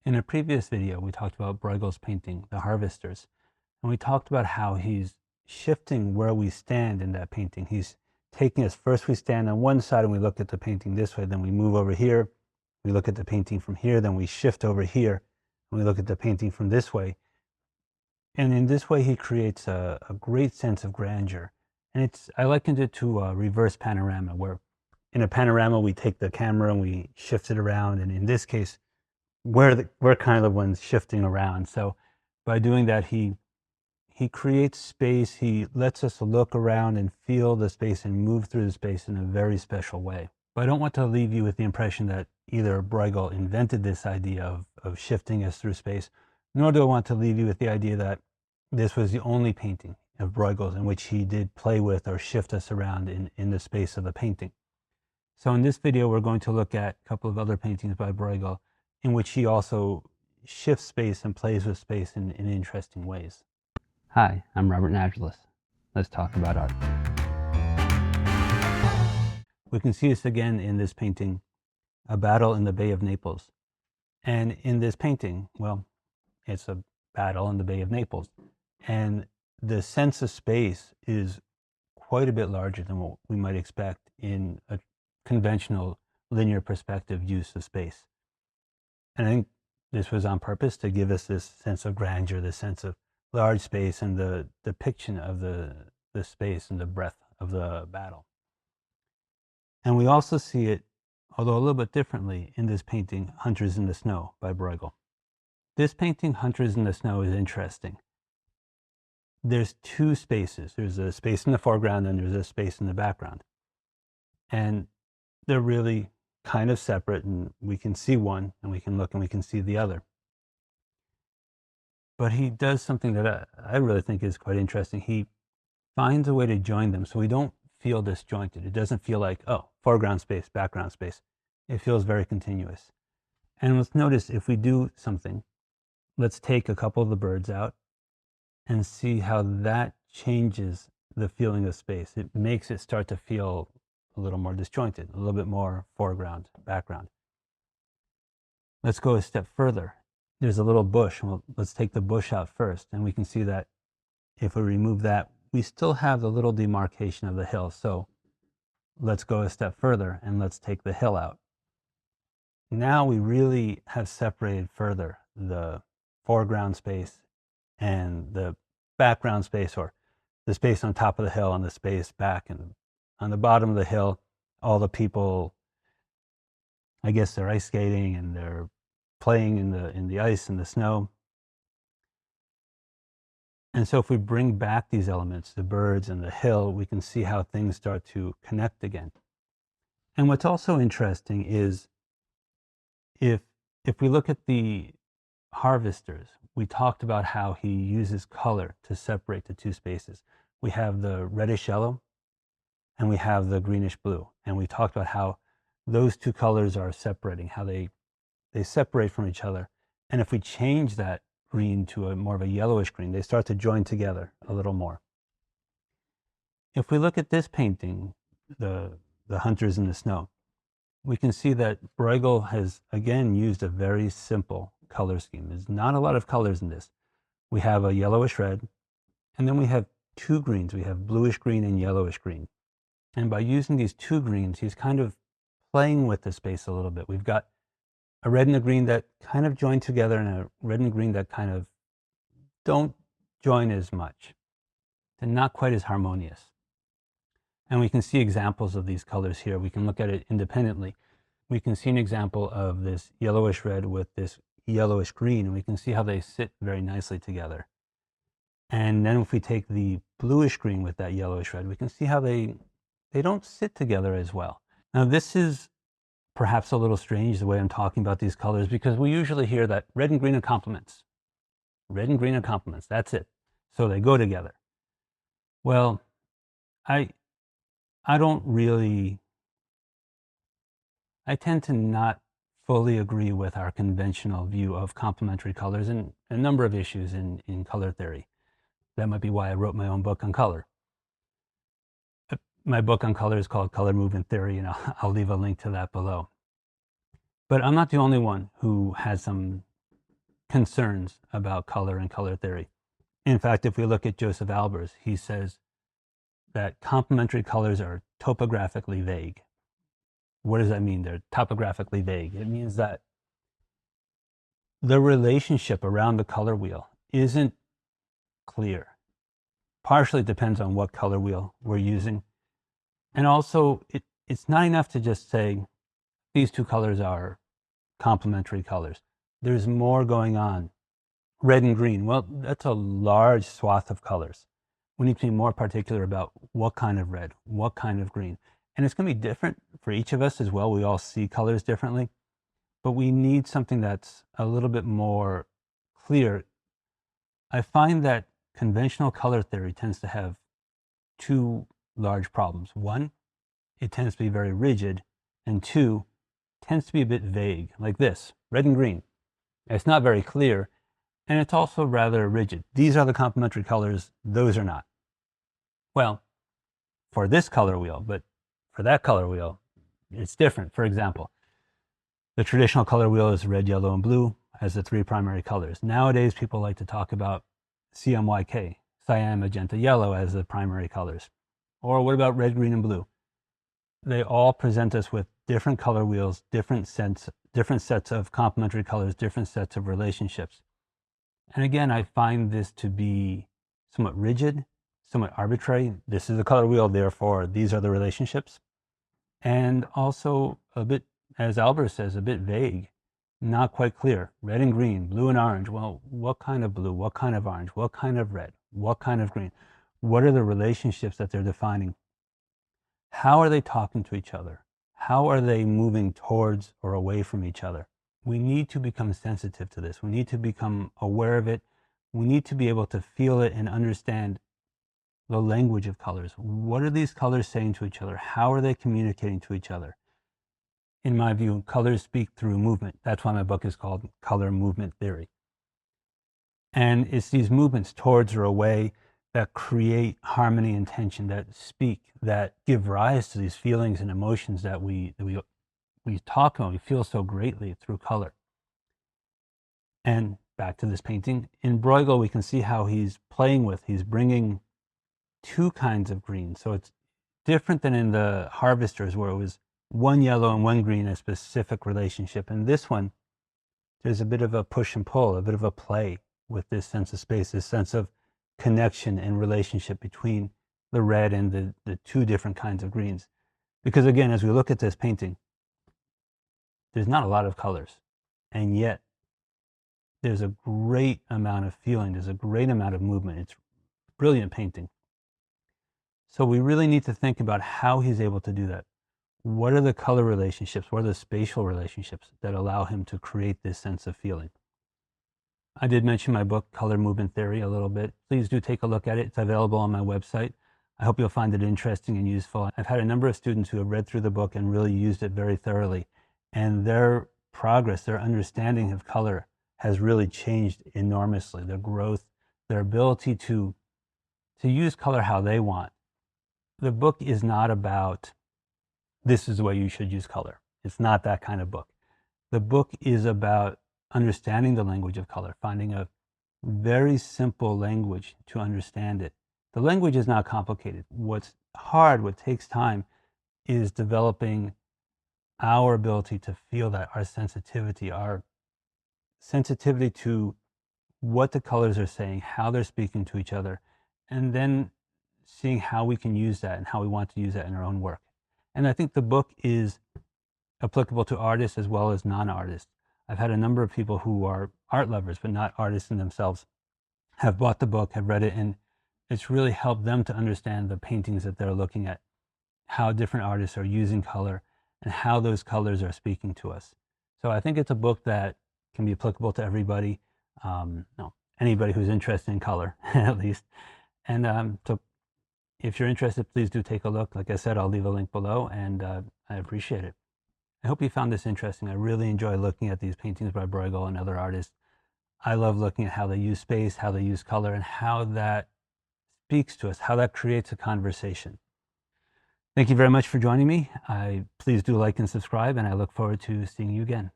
In a previous video, we talked about Bruegel's painting, The Harvesters, and we talked about how he's shifting where we stand in that painting. He's taking us, first we stand on one side and we look at the painting this way, then we move over here, we look at the painting from here, then we shift over here, and we look at the painting from this way. And in this way, he creates a great sense of grandeur. And I likened it to a reverse panorama, where in a panorama, we take the camera and we shift it around. And in this case, we're kind of the ones shifting around. So by doing that, he creates space. He lets us look around and feel the space and move through the space in a very special way. But I don't want to leave you with the impression that either Bruegel invented this idea of shifting us through space, nor do I want to leave you with the idea that this was the only painting of Bruegel's in which he did play with or shift us around in the space of the painting. So in this video, we're going to look at a couple of other paintings by Bruegel in which he also shifts space and plays with space in interesting ways. Hi, I'm Robert Nagelus. Let's talk about art. We can see this again in this painting, A Battle in the Bay of Naples. And in this painting, well, it's a battle in the Bay of Naples. And the sense of space is quite a bit larger than what we might expect in a conventional linear perspective use of space. And I think this was on purpose to give us this sense of grandeur, this sense of large space and the depiction of the space and the breadth of the battle. And we also see it, although a little bit differently, in this painting, Hunters in the Snow by Bruegel. This painting, Hunters in the Snow, is interesting. There's two spaces. There's a space in the foreground and there's a space in the background. And they're really kind of separate, and we can see one and we can look and we can see the other. But he does something that I really think is quite interesting. He finds a way to join them so we don't feel disjointed. It doesn't feel like, oh, foreground space, background space. It feels very continuous. And let's notice, if we do something, let's take a couple of the birds out and see how that changes the feeling of space. It makes it start to feel a little more disjointed, a little bit more foreground, background. Let's go a step further. There's a little bush. Well, let's take the bush out first, and we can see that if we remove that, we still have the little demarcation of the hill. So let's go a step further and let's take the hill out. Now we really have separated further the foreground space and the background space, or the space on top of the hill and the space back. And on the bottom of the hill, all the people, I guess they're ice skating and they're playing in the ice and the snow. And so if we bring back these elements, the birds and the hill, we can see how things start to connect again. And what's also interesting is if we look at the Harvesters, we talked about how he uses color to separate the two spaces. We have the reddish yellow and we have the greenish blue. And we talked about how those two colors are separating, how they separate from each other. And if we change that green to a more of a yellowish green, they start to join together a little more. If we look at this painting, the Hunters in the Snow, we can see that Bruegel has again used a very simple color scheme. There's not a lot of colors in this. We have a yellowish red, and then we have two greens. We have bluish green and yellowish green. And by using these two greens, he's kind of playing with the space a little bit. We've got a red and a green that kind of join together, and a red and a green that kind of don't join as much. They're not quite as harmonious. And we can see examples of these colors here. We can look at it independently. We can see an example of this yellowish red with this yellowish green, and we can see how they sit very nicely together. And then if we take the bluish green with that yellowish red, we can see how they don't sit together as well. Now this is perhaps a little strange the way I'm talking about these colors, because we usually hear that red and green are complements. Red and green are complements, that's it. So they go together. Well, I tend to not fully agree with our conventional view of complementary colors in a number of issues in color theory. That might be why I wrote my own book on color. My book on color is called Color Movement Theory, and I'll leave a link to that below. But I'm not the only one who has some concerns about color and color theory. In fact, if we look at Joseph Albers, he says that complementary colors are topographically vague. What does that mean? They're topographically vague. It means that the relationship around the color wheel isn't clear. Partially depends on what color wheel we're using. And also, it's not enough to just say, these two colors are complementary colors. There's more going on. Red and green, well, that's a large swath of colors. We need to be more particular about what kind of red, what kind of green. And it's going to be different for each of us as well. We all see colors differently, but we need something that's a little bit more clear. I find that conventional color theory tends to have two large problems. One, it tends to be very rigid, and two, tends to be a bit vague, like this, red and green. It's not very clear, and it's also rather rigid. These are the complementary colors, those are not. Well, for this color wheel, but for that color wheel, it's different. For example, the traditional color wheel is red, yellow, and blue as the three primary colors. Nowadays, people like to talk about CMYK, cyan, magenta, yellow as the primary colors. Or what about red, green, and blue? They all present us with different color wheels, different sets of complementary colors, different sets of relationships. And again, I find this to be somewhat rigid, somewhat arbitrary. This is the color wheel, therefore these are the relationships. And also a bit, as Albers says, a bit vague, not quite clear. Red and green, blue and orange. Well, what kind of blue? What kind of orange? What kind of red? What kind of green? What are the relationships that they're defining? How are they talking to each other? How are they moving towards or away from each other? We need to become sensitive to this. We need to become aware of it. We need to be able to feel it and understand the language of colors. What are these colors saying to each other? How are they communicating to each other? In my view, colors speak through movement. That's why my book is called Color Movement Theory. And it's these movements towards or away that create harmony and tension, that speak, that give rise to these feelings and emotions that we talk about, we feel so greatly through color. And back to this painting, in Bruegel, we can see how he's bringing two kinds of green. So it's different than in the Harvesters, where it was one yellow and one green, a specific relationship. In this one, there's a bit of a push and pull, a bit of a play with this sense of space, this sense of connection and relationship between the red and the two different kinds of greens. Because again, as we look at this painting, there's not a lot of colors, and yet there's a great amount of feeling, there's a great amount of movement. It's a brilliant painting. So we really need to think about how he's able to do that. What are the color relationships? What are the spatial relationships that allow him to create this sense of feeling? I did mention my book, Color Movement Theory, a little bit. Please do take a look at it. It's available on my website. I hope you'll find it interesting and useful. I've had a number of students who have read through the book and really used it very thoroughly. And their progress, their understanding of color has really changed enormously. Their growth, their ability to use color how they want. The book is not about, this is the way you should use color. It's not that kind of book. The book is about understanding the language of color, finding a very simple language to understand it. The language is not complicated. What's hard, what takes time, is developing our ability to feel that, our sensitivity to what the colors are saying, how they're speaking to each other, and then seeing how we can use that and how we want to use that in our own work. And I think the book is applicable to artists as well as non-artists. I've had a number of people who are art lovers but not artists in themselves have bought the book, have read it, and it's really helped them to understand the paintings that they're looking at, how different artists are using color, and how those colors are speaking to us. So I think it's a book that can be applicable to everybody, anybody who's interested in color, at least. And so if you're interested, please do take a look. Like I said, I'll leave a link below, and I appreciate it. I hope you found this interesting. I really enjoy looking at these paintings by Bruegel and other artists. I love looking at how they use space, how they use color, and how that speaks to us, how that creates a conversation. Thank you very much for joining me. Please do like and subscribe, and I look forward to seeing you again.